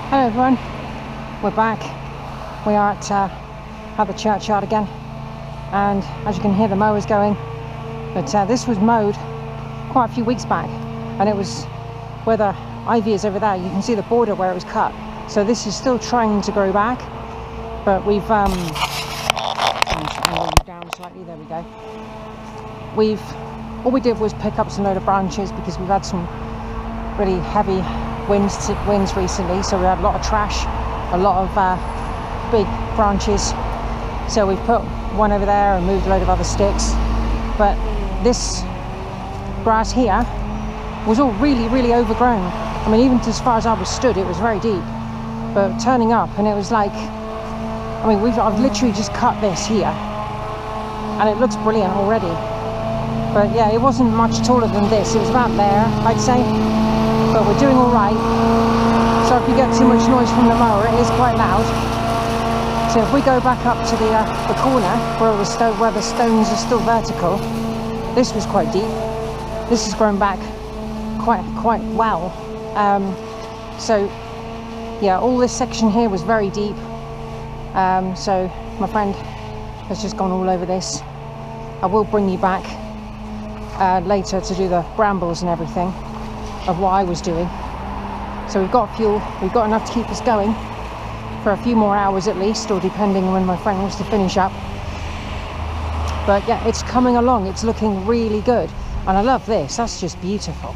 Hello everyone, we're back. We are at the churchyard again, and as you can hear the mower's going, but this was mowed quite a few weeks back, and it was where the ivy is over there. You can see the border where it was cut, so this is still trying to grow back, but we've down slightly, there we go. All we did was pick up some load of branches because we've had some really heavy winds recently, so we had a lot of trash, a lot of big branches, so we've put one over there and moved a load of other sticks. But this grass here was all really overgrown. I mean, even as far as I was stood, it was very deep, but turning up, and it was like, I mean, I've literally just cut this here and it looks brilliant already, but yeah, it wasn't much taller than this. It was about there, I'd say. But we're doing all right. So if you get too much noise from the mower, it is quite loud. So if we go back up to the corner where the stones are still vertical, this was quite deep. This has grown back quite well. So yeah, all this section here was very deep. So my friend has just gone all over this. I will bring you back later to do the brambles and everything of what I was doing. So we've got fuel, we've got enough to keep us going for a few more hours at least, or depending on when my friend wants to finish up. But yeah, it's coming along, it's looking really good, and I love this. That's just beautiful.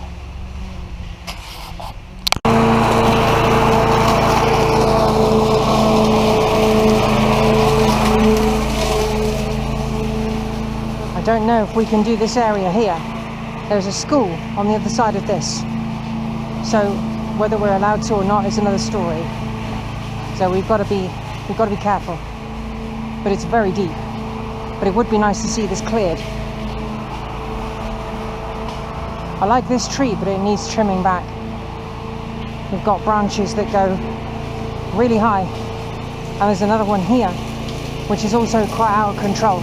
I don't know if we can do this area here. There's a school on the other side of this, so whether we're allowed to or not is another story. So we've got to be careful. But it's very deep. But it would be nice to see this cleared. I like this tree, but it needs trimming back. We've got branches that go really high, and there's another one here which is also quite out of control.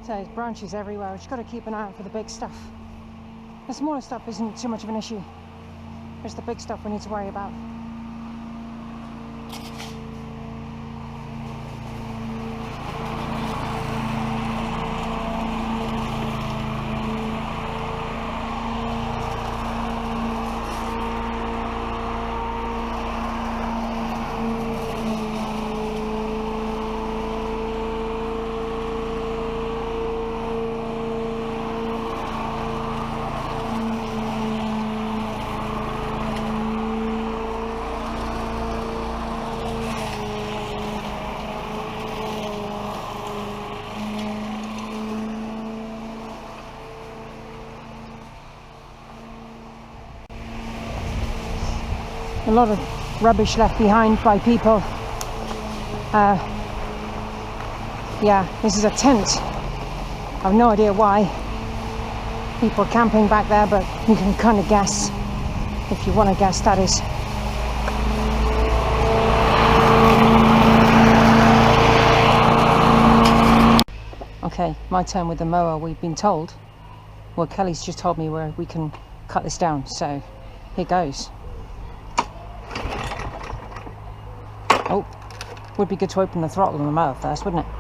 So there's branches everywhere. We've just got to keep an eye out for the big stuff. The smaller stuff isn't too much of an issue. It's the big stuff we need to worry about. A lot of rubbish left behind by people. Yeah, this is a tent. I've no idea why people are camping back there, but you can kind of guess, if you want to guess, that is. Okay, my turn with the mower. We've been told, well, Kelly's just told me where we can cut this down, so here goes. Oh, would be good to open the throttle on the mower first, wouldn't it?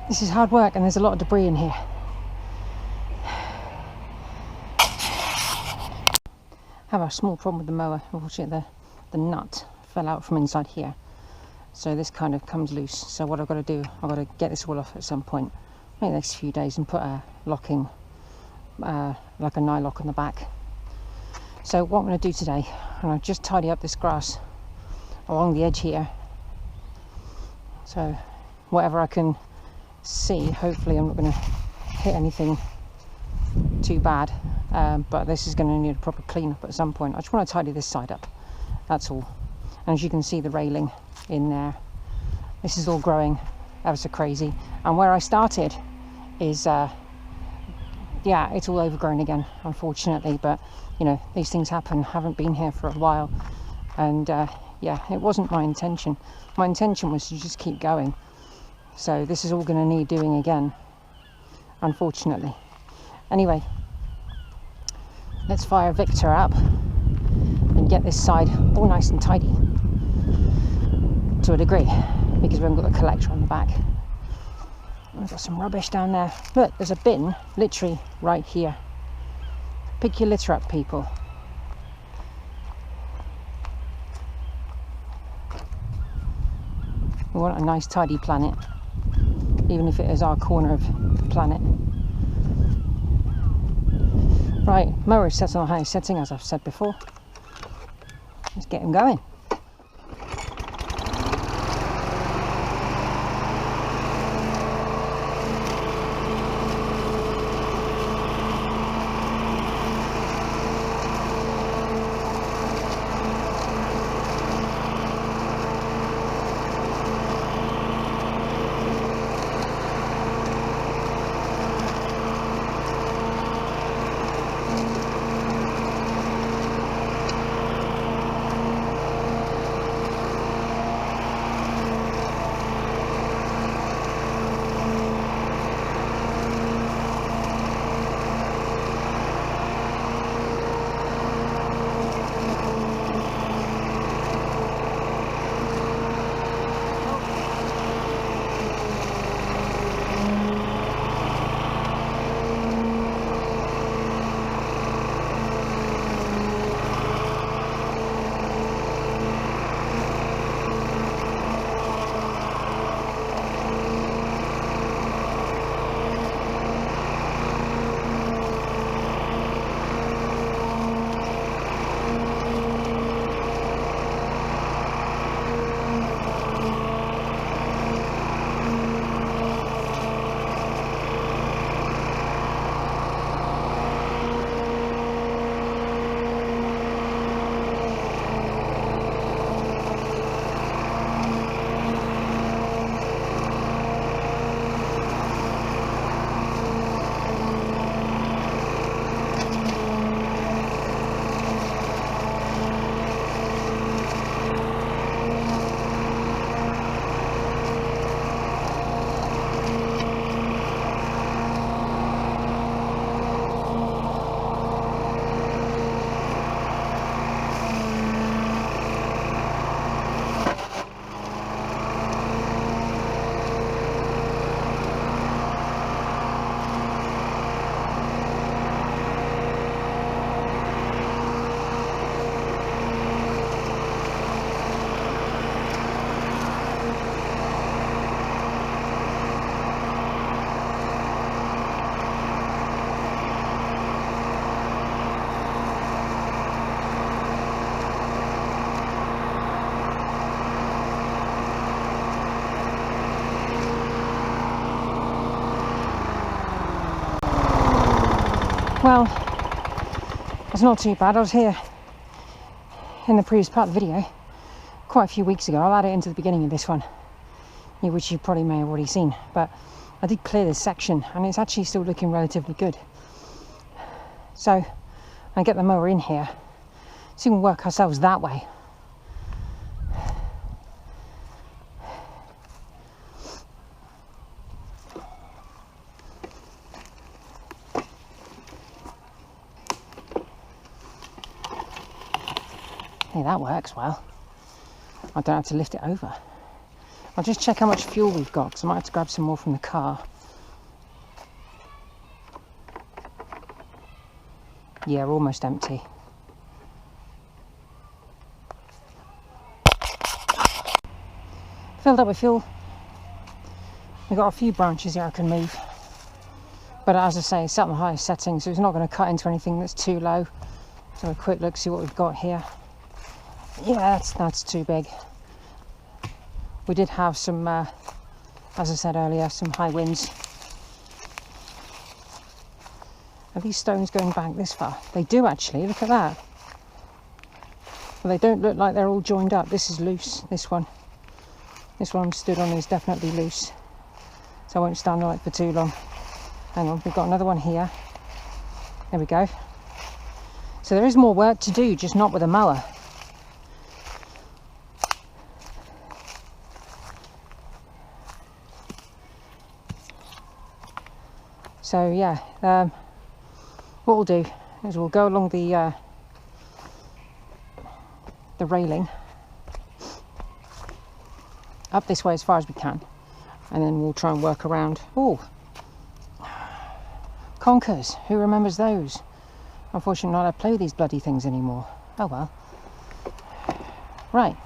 This is hard work, and there's a lot of debris in here. I have a small problem with the mower. Unfortunately, the nut fell out from inside here, so this kind of comes loose. So what I've got to do, I've got to get this all off at some point, maybe the next few days, and put a locking, like a nylock on the back. So what I'm going to do today, I'm going to just tidy up this grass along the edge here. So whatever I can see, hopefully I'm not going to hit anything too bad, but this is going to need a proper clean up at some point. I just want to tidy this side up, that's all. And as you can see, the railing in there, this is all growing ever so crazy. And where I started is yeah, it's all overgrown again, unfortunately, but you know, these things happen. Haven't been here for a while, and yeah, it wasn't my intention. My intention was to just keep going. So this is all going to need doing again, unfortunately. Anyway, let's fire Victor up and get this side all nice and tidy to a degree, because we haven't got the collector on the back. I've got some rubbish down there. Look, there's a bin literally right here. Pick your litter up, people. We want a nice tidy planet, even if it is our corner of the planet. Right, mower is set on a high setting, as I've said before. Let's get him going. Well, it's not too bad. I was here in the previous part of the video quite a few weeks ago. I'll add it into the beginning of this one, which you probably may have already seen, but I did clear this section and it's actually still looking relatively good. So I get the mower in here, so we can work ourselves that way. Hey, that works well. I don't have to lift it over. I'll just check how much fuel we've got, because I might have to grab some more from the car. Yeah, we're almost empty. Filled up with fuel. We've got a few branches here I can move. But as I say, it's set on the highest setting, so it's not going to cut into anything that's too low. So a quick look, see what we've got here. Yeah, that's too big. We did have some, as I said earlier, some high winds. Are these stones going back this far? They do actually, look at that. But they don't look like they're all joined up. This is loose, this one. This one I'm stood on is definitely loose. So I won't stand on it for too long. Hang on, we've got another one here. There we go. So there is more work to do, just not with a mower. So yeah, what we'll do is we'll go along the railing up this way as far as we can, and then we'll try and work around. Oh, conkers, who remembers those? Unfortunately not allowed to play these bloody things anymore. Oh well. Right.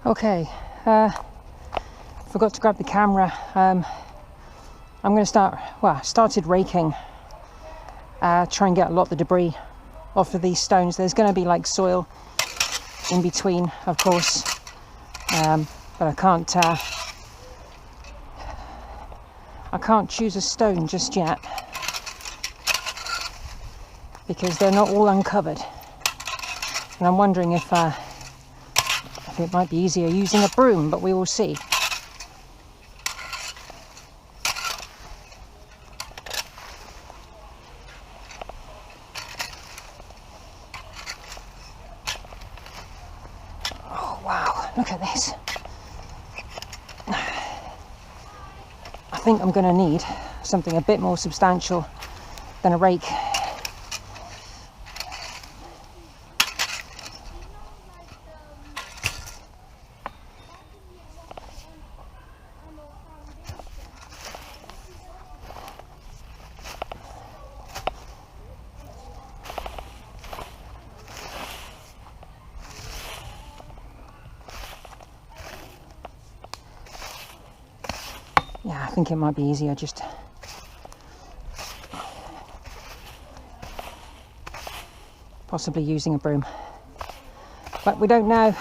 Okay, forgot to grab the camera. I'm going to started raking, try and get a lot of the debris off of these stones. There's going to be like soil in between, of course, but I can't choose a stone just yet because they're not all uncovered, and I'm wondering if it might be easier using a broom, but we will see. Oh wow, look at this. I think I'm going to need something a bit more substantial than a rake. Yeah, I think it might be easier just possibly using a broom, but we don't know.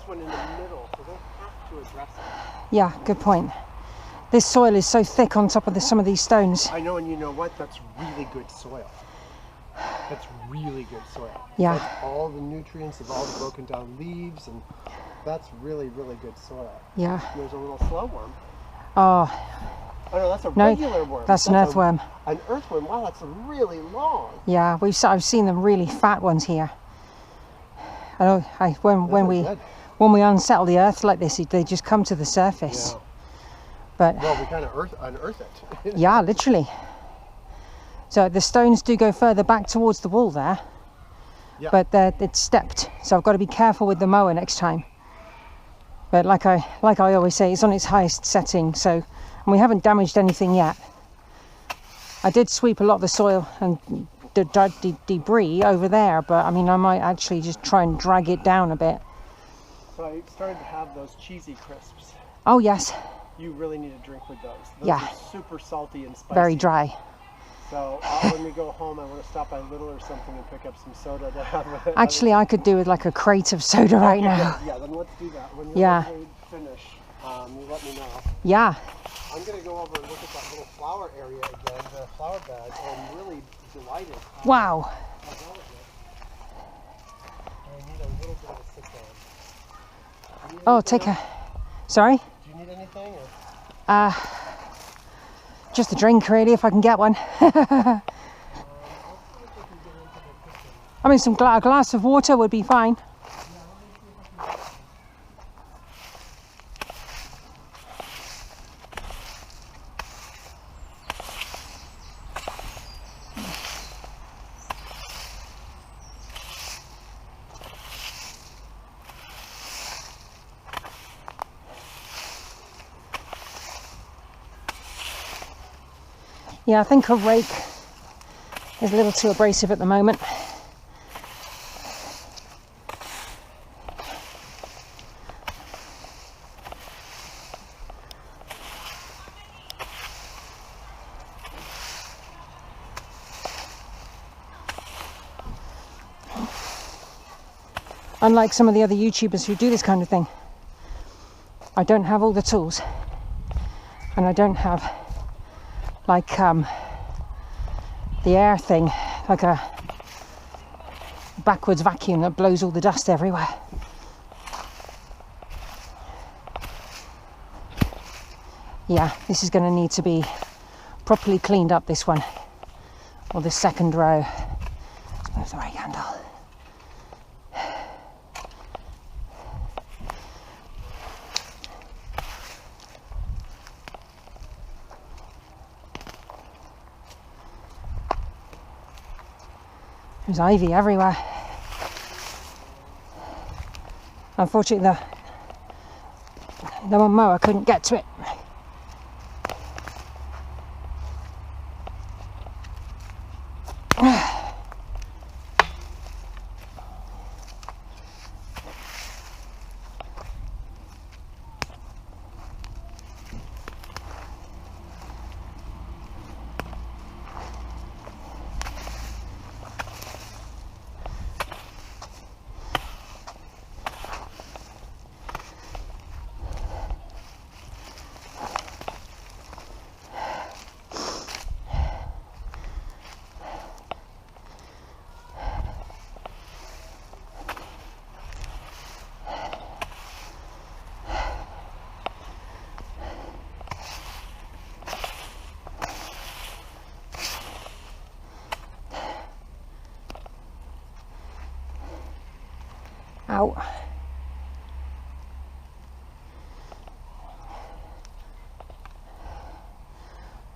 One in the middle, so they have to address it. Yeah, good point. This soil is so thick on top of some of these stones. I know, and you know what? That's really good soil. That's really good soil. Yeah. That's all the nutrients of all the broken down leaves, and that's really, really good soil. Yeah. And there's a little slowworm. Oh. Oh no, that's a No, regular worm. that's an earthworm. An earthworm. Wow, that's really long. Yeah, I've seen them really fat ones here. When we unsettle the earth like this, they just come to the surface. Yeah. But well, we kind of unearth it. Yeah, literally. So the stones do go further back towards the wall there, yeah. But it's stepped, so I've got to be careful with the mower next time. But like I always say, it's on its highest setting, so and we haven't damaged anything yet. I did sweep a lot of the soil and the debris over there, but I mean I might actually just try and drag it down a bit. So I started to have those cheesy crisps. Oh yes. You really need to drink with those. Those yeah. are super salty and spicy. Very dry. So when we go home, I want to stop by Little or something and pick up some soda to have with it. Actually, I could do with like a crate of soda right now. Yeah, then let's do that. When you're finish, you let me know. Yeah. I'm going to go over and look at that little flower area again, the flower bed, and really delighted. Wow. How well it looks. I need a little bit of a sit down. Oh, take a... Sorry? Do you need anything? Or? Just a drink, really, if I can get one. I mean, a glass of water would be fine. Yeah, I think a rake is a little too abrasive at the moment. Unlike some of the other YouTubers who do this kind of thing, I don't have all the tools, and I don't have like the air thing, like a backwards vacuum that blows all the dust everywhere. Yeah, this is going to need to be properly cleaned up, this one, or this second row. Let's move the rake handle. There's ivy everywhere. Unfortunately, the one mower couldn't get to it. out.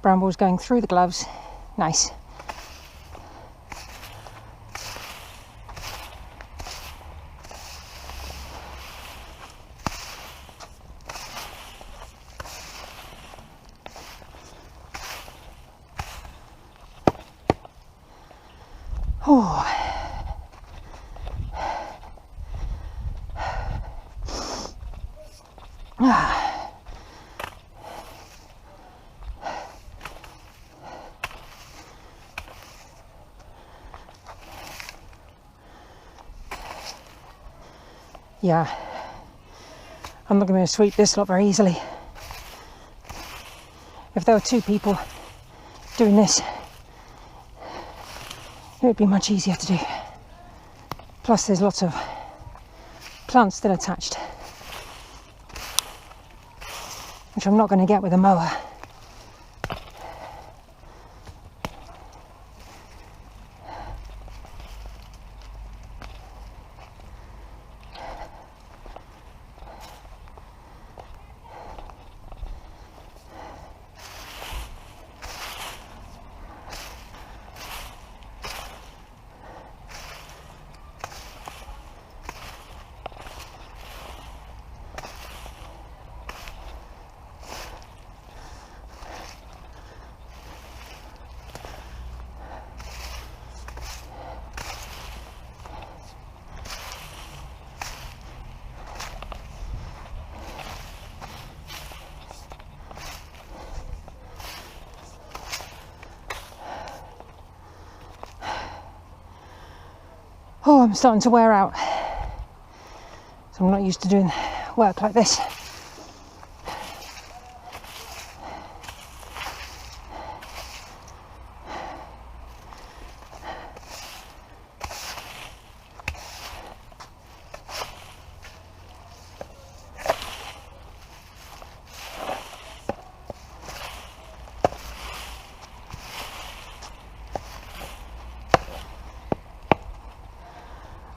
Brambles going through the gloves. Nice. Oh. Yeah, I'm not going to sweep this lot very easily. If there were two people doing this, it would be much easier to do. Plus there's lots of plants still attached, which I'm not going to get with a mower. Oh, I'm starting to wear out. So I'm not used to doing work like this.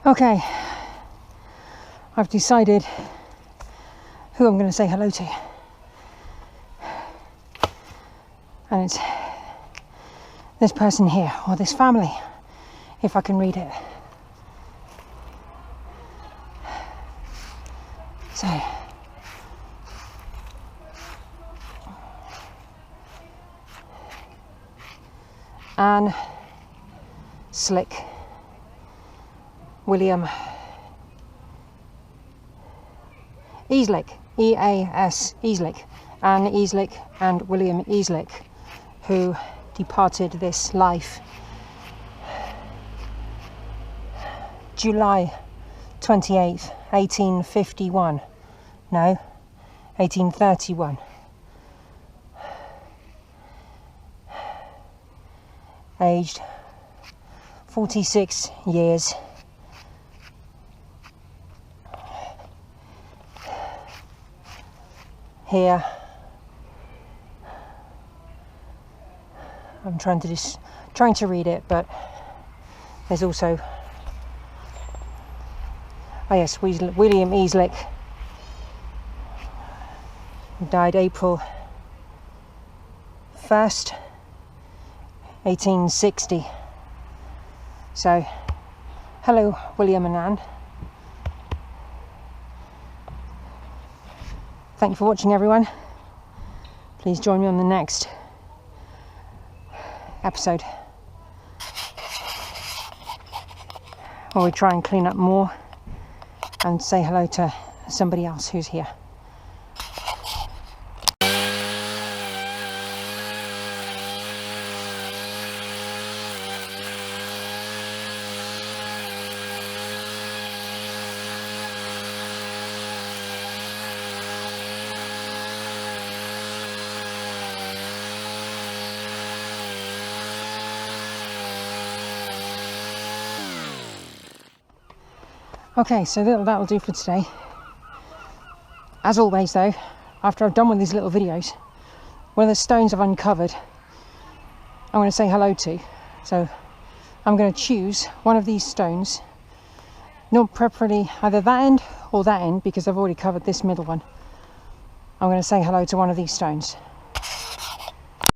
Okay, I've decided who I'm going to say hello to, and it's this person here, or this family, if I can read it. So, Anne, Slick, William Easlick, E-A-S, Easlick, Anne Easlick and William Easlick, who departed this life July 28th, 1851. No, 1831. Aged 46 years. Here, I'm trying to read it, but there's also, oh yes, William Easlick, who died April 1st, 1860. So, hello, William and Anne. Thank you for watching, everyone. Please join me on the next episode, where we try and clean up more and say hello to somebody else who's here. Okay, so that'll do for today. As always though, after I've done with these little videos, one of the stones I've uncovered, I'm going to say hello to. So I'm going to choose one of these stones not preferably either that end or that end, because I've already covered this middle one. I'm going to say hello to one of these stones.